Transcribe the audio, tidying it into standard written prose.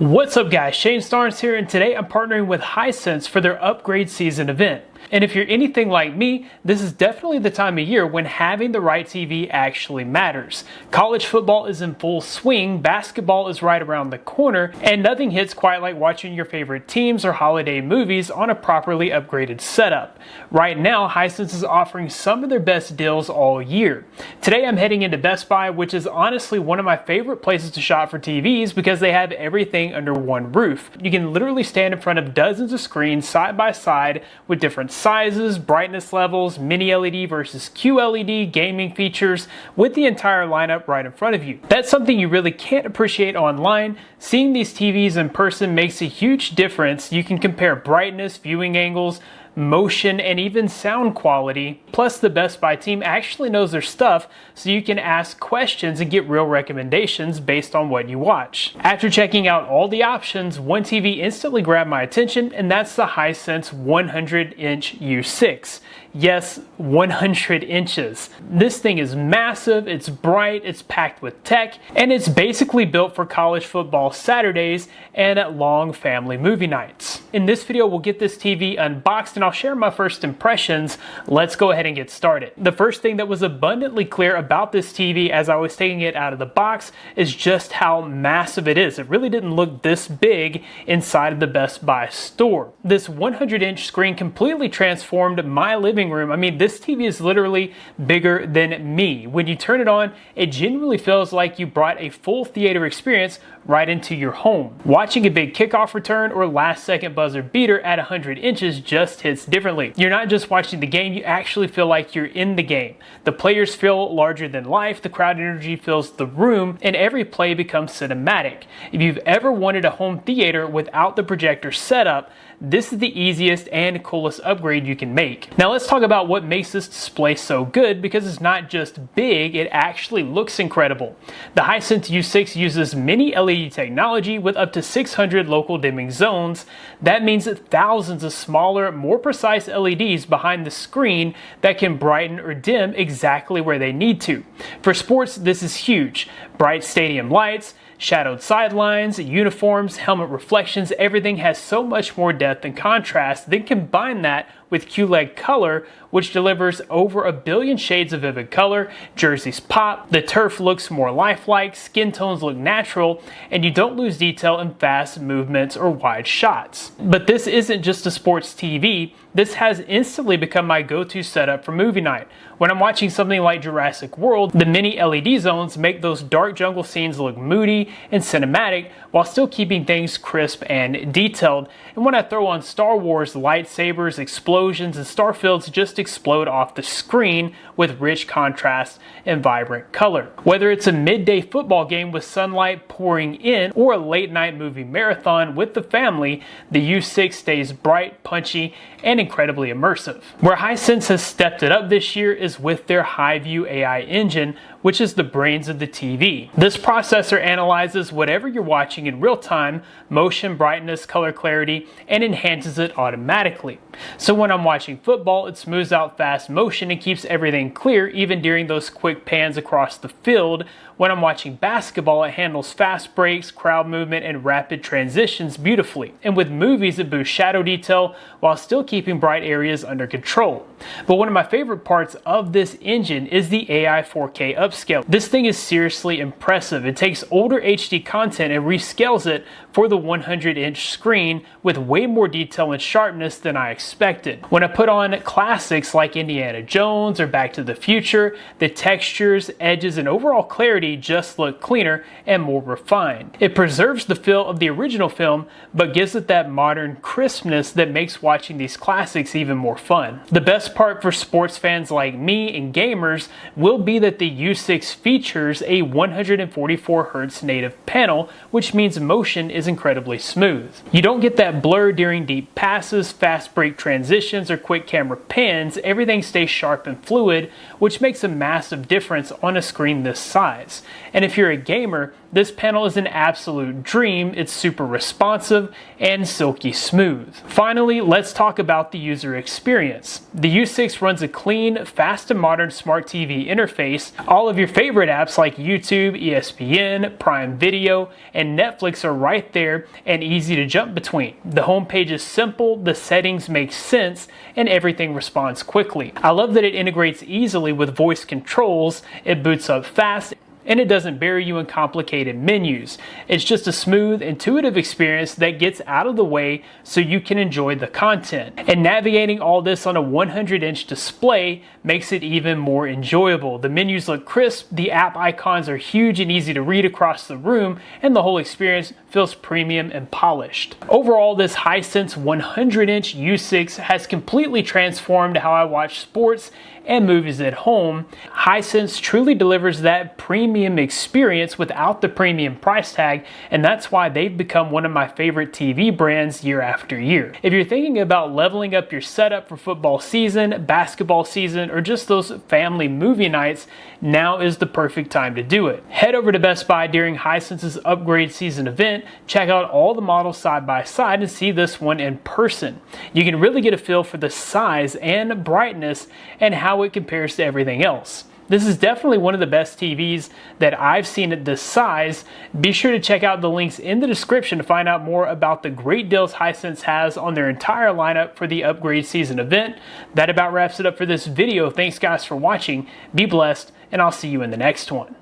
What's up guys, Shane Starnes here, and today I'm partnering with Hisense for their upgrade season event. And if you're anything like me, this is definitely the time of year when having the right TV actually matters. College football is in full swing, basketball is right around the corner, and nothing hits quite like watching your favorite teams or holiday movies on a properly upgraded setup. Right now, Hisense is offering some of their best deals all year. Today I'm heading into Best Buy, which is honestly one of my favorite places to shop for TVs because they have everything under one roof. You can literally stand in front of dozens of screens side by side with different sizes, brightness levels, mini LED versus QLED, gaming features, with the entire lineup right in front of you. That's something you really can't appreciate online. Seeing these TVs in person makes a huge difference. You can compare brightness, viewing angles, motion, and even sound quality. Plus, the Best Buy team actually knows their stuff, so you can ask questions and get real recommendations based on what you watch. After checking out all the options, one TV instantly grabbed my attention, and that's the Hisense 100-inch U6. Yes, 100 inches. This thing is massive, it's bright, it's packed with tech, and it's basically built for college football Saturdays and long family movie nights. In this video, we'll get this TV unboxed and I'll share my first impressions. Let's go ahead and get started. The first thing that was abundantly clear about this TV as I was taking it out of the box is just how massive it is. It really didn't look this big inside of the Best Buy store. This 100-inch screen completely transformed my living room. I mean, this TV is literally bigger than me. When you turn it on, it genuinely feels like you brought a full theater experience right into your home. Watching a big kickoff return or last second buzzer beater at 100 inches just hits differently. You're not just watching the game, you actually feel like you're in the game. The players feel larger than life, the crowd energy fills the room, and every play becomes cinematic. If you've ever wanted a home theater without the projector setup, this is the easiest and coolest upgrade you can make. Now let's talk about what makes this display so good, because it's not just big, it actually looks incredible. The Hisense U6 uses mini LED technology with up to 600 local dimming zones. That means thousands of smaller, more precise LEDs behind the screen that can brighten or dim exactly where they need to. For sports, this is huge. Bright stadium lights, shadowed sidelines, uniforms, helmet reflections, everything has so much more depth and contrast. Then combine that with QLED color, which delivers over 1 billion shades of vivid color. Jerseys pop, the turf looks more lifelike, skin tones look natural, and you don't lose detail in fast movements or wide shots. But this isn't just a sports TV. This has instantly become my go-to setup for movie night. When I'm watching something like Jurassic World, the mini LED zones make those dark jungle scenes look moody and cinematic while still keeping things crisp and detailed. And when I throw on Star Wars, lightsabers, explosions, and starfields just explode off the screen with rich contrast and vibrant color. Whether it's a midday football game with sunlight pouring in or a late night movie marathon with the family, the U6 stays bright, punchy, and incredibly immersive. Where Hisense has stepped it up this year is with their HiView AI engine, which is the brains of the TV. This processor analyzes whatever you're watching in real time, motion, brightness, color clarity, and enhances it automatically. So when I'm watching football, it smooths out fast motion and keeps everything clear even during those quick pans across the field. When I'm watching basketball, it handles fast breaks, crowd movement, and rapid transitions beautifully. And with movies, it boosts shadow detail while still keeping bright areas under control. But one of my favorite parts of this engine is the AI 4K upscale. This thing is seriously impressive. It takes older HD content and rescales it for the 100-inch screen with way more detail and sharpness than I expected. When I put on classics like Indiana Jones or Back to the Future, the textures, edges, and overall clarity just look cleaner and more refined. It preserves the feel of the original film, but gives it that modern crispness that makes watching these classics even more fun. The best part for sports fans like me and gamers will be that the U6 features a 144Hz native panel, which means motion is incredibly smooth. You don't get that blur during deep passes, fast break transitions, or quick camera pans. Everything stays sharp and fluid, which makes a massive difference on a screen this size. And if you're a gamer, this panel is an absolute dream. It's super responsive and silky smooth. Finally, let's talk about the user experience. The U6 runs a clean, fast and modern smart TV interface. All of your favorite apps like YouTube, ESPN, Prime Video, and Netflix are right there and easy to jump between. The homepage is simple, the settings make sense, and everything responds quickly. I love that it integrates easily with voice controls, it boots up fast, and it doesn't bury you in complicated menus. It's just a smooth, intuitive experience that gets out of the way so you can enjoy the content. And navigating all this on a 100-inch display makes it even more enjoyable. The menus look crisp, the app icons are huge and easy to read across the room, and the whole experience feels premium and polished. Overall, this Hisense 100-inch U6 has completely transformed how I watch sports and movies at home. Hisense truly delivers that premium experience without the premium price tag, and that's why they've become one of my favorite TV brands year after year. If you're thinking about leveling up your setup for football season, basketball season, or just those family movie nights, now is the perfect time to do it. Head over to Best Buy during Hisense's upgrade season event, check out all the models side by side, and see this one in person. You can really get a feel for the size and brightness and how it compares to everything else. This is definitely one of the best TVs that I've seen at this size. Be sure to check out the links in the description to find out more about the great deals Hisense has on their entire lineup for the upgrade season event. That about wraps it up for this video. Thanks guys for watching. Be blessed, and I'll see you in the next one.